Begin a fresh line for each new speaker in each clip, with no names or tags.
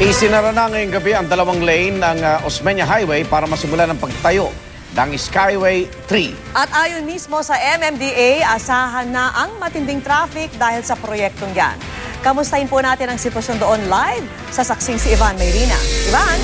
Isinara na ngayong gabi ang dalawang lane ng Osmeña Highway para masimulan ang pagtayo ng Skyway 3.
At ayon mismo sa MMDA, asahan na ang matinding traffic dahil sa proyektong yan. Kamustahin po natin ang sitwasyon doon live sa saksing si Ivan Mayrina. Ivan?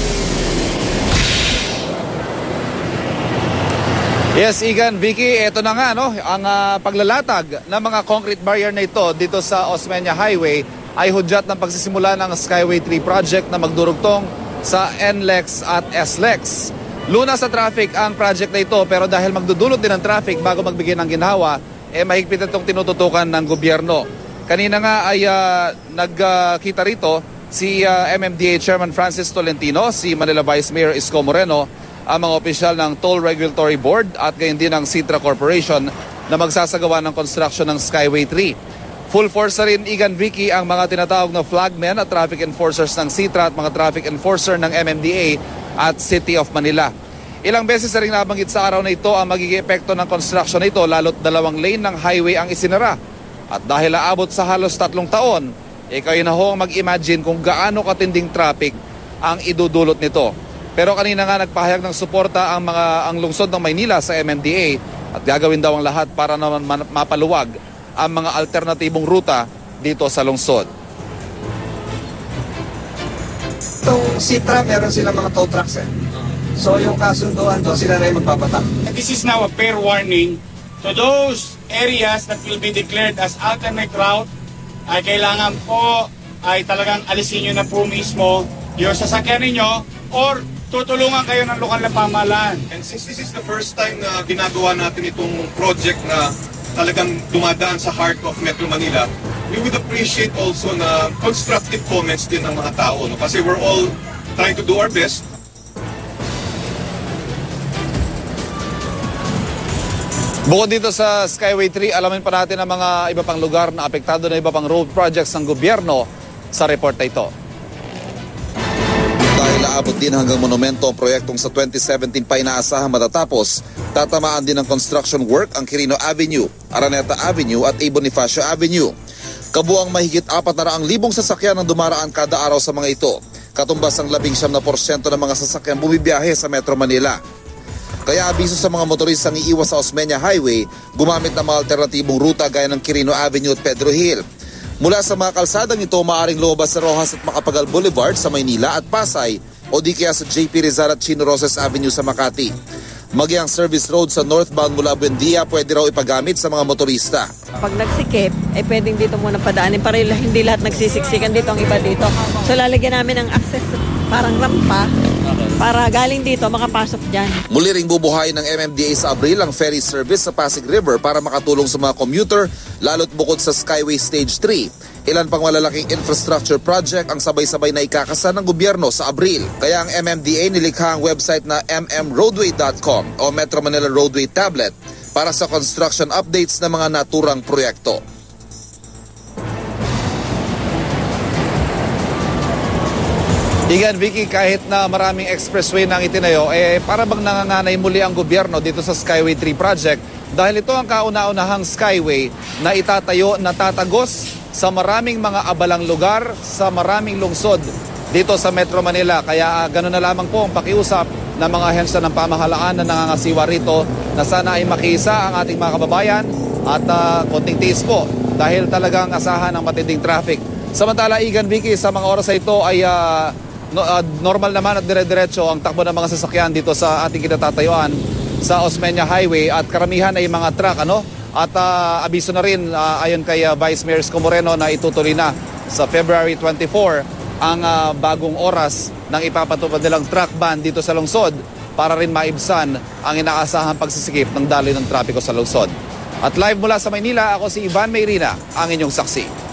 Yes, Igan, Vicky, ito na nga ang paglalatag ng mga concrete barrier na ito dito sa Osmeña Highway ay hudyat ng pagsisimula ng Skyway 3 project na magdurugtong sa NLEX at SLEX. Luna sa traffic ang project na ito, pero dahil magdudulot din ng traffic bago magbigay ng ginhawa, mahigpit itong tinututukan ng gobyerno. Kanina nga ay nagkita rito si MMDA Chairman Francis Tolentino, si Manila Vice Mayor Isko Moreno, ang mga opisyal ng Toll Regulatory Board at gayon din ng Citra Corporation na magsasagawa ng construction ng Skyway 3. Full force na rin, Igan, Vicky, ang mga tinatawag na flagmen at traffic enforcers ng Citra at mga traffic enforcer ng MMDA at City of Manila. Ilang beses na rin nabanggit sa araw na ito ang magiging epekto ng construction na ito, lalo't dalawang lane ng highway ang isinara. At dahil aabot sa halos 3 taon, kayo na ho ang mag-imagine kung gaano katinding traffic ang idudulot nito. Pero kanina nga nagpahayag ng suporta ang lungsod ng Maynila sa MMDA at gagawin daw ang lahat para naman mapaluwag ang mga alternatibong ruta dito sa lungsod.
Itong Citra, meron silang mga tow trucks So yung kasunduan doon, sila na yung magpapatak.
This is now a fair warning to those areas that will be declared as alternate route. Ay kailangan po ay talagang alisin nyo na po mismo yung sasakyan ninyo or tutulungan kayo ng lokal na pamahalaan.
And since this is the first time na ginagawa natin itong project na talagang dumadaan sa heart of Metro Manila, we would appreciate also na constructive comments din ng mga tao. No? Kasi we're all trying to do our best.
Bukod dito sa Skyway 3, alamin pa natin ang mga iba pang lugar na apektado na iba pang road projects ng gobyerno sa report na ito.
Dahil aabot din hanggang monumento ang proyektong sa 2017 pa inaasahan matatapos, tatamaan din ng construction work ang Quirino Avenue, Araneta Avenue at A. Bonifacio Avenue. Kabuang mahigit 400,000 sasakyan ang dumaraan kada araw sa mga ito, katumbas ang 19% ng mga sasakyan bumibiyahe sa Metro Manila. Kaya abiso sa mga motoristang iiwas sa Osmeña Highway, gumamit ng mga alternatibong ruta gaya ng Quirino Avenue at Pedro Hill. Mula sa mga kalsadang ito, maaaring lumabas sa Rojas at Macapagal Boulevard sa Maynila at Pasay o di kaya sa JP Rizal at Chino Roses Avenue sa Makati. Maging ang service road sa northbound mula Buendia pwede raw ipagamit sa mga motorista.
Pag nagsikip, pwedeng dito muna padaanin para hindi lahat nagsisiksikan dito ang iba dito. So lalagyan namin ng access parang rampa para galing dito makapasok dyan.
Muli ring bubuhayin ng MMDA sa Abril ang ferry service sa Pasig River para makatulong sa mga commuter, lalo't bukod sa Skyway Stage 3. Ilan pang malalaking infrastructure project ang sabay-sabay na ikakasa ng gobyerno sa Abril. Kaya ang MMDA nilikha ang website na mmroadway.com o Metro Manila Roadway Tablet para sa construction updates ng mga naturang proyekto.
Igan, Vicky, kahit na maraming expressway na ang itinayo, para bang nanganganay muli ang gobyerno dito sa Skyway 3 project dahil ito ang kauna-unahang skyway na itatayo na tatagos sa maraming mga abalang lugar, sa maraming lungsod dito sa Metro Manila. Kaya gano'n na lamang po ang pakiusap ng mga ahensya ng pamahalaan na nangangasiwa rito na sana ay makiisa ang ating mga kababayan at konting tiis po dahil talagang asahan ng matinding traffic. Samantala, Igan, Vicky, sa mga oras na ito ay normal naman at dire-diretso ang takbo ng mga sasakyan dito sa ating kinatatayuan sa Osmeña Highway at karamihan ay mga truck at abiso na rin ayon kay Vice Mayor Isko Moreno na itutuloy na sa February 24 ang bagong oras ng ipapatupad nilang truck ban dito sa lungsod para rin maibsan ang inaasahang pagsisikip ng daloy ng trapiko sa lungsod. At live mula sa Maynila, ako si Ivan Mayrina, ang inyong saksi.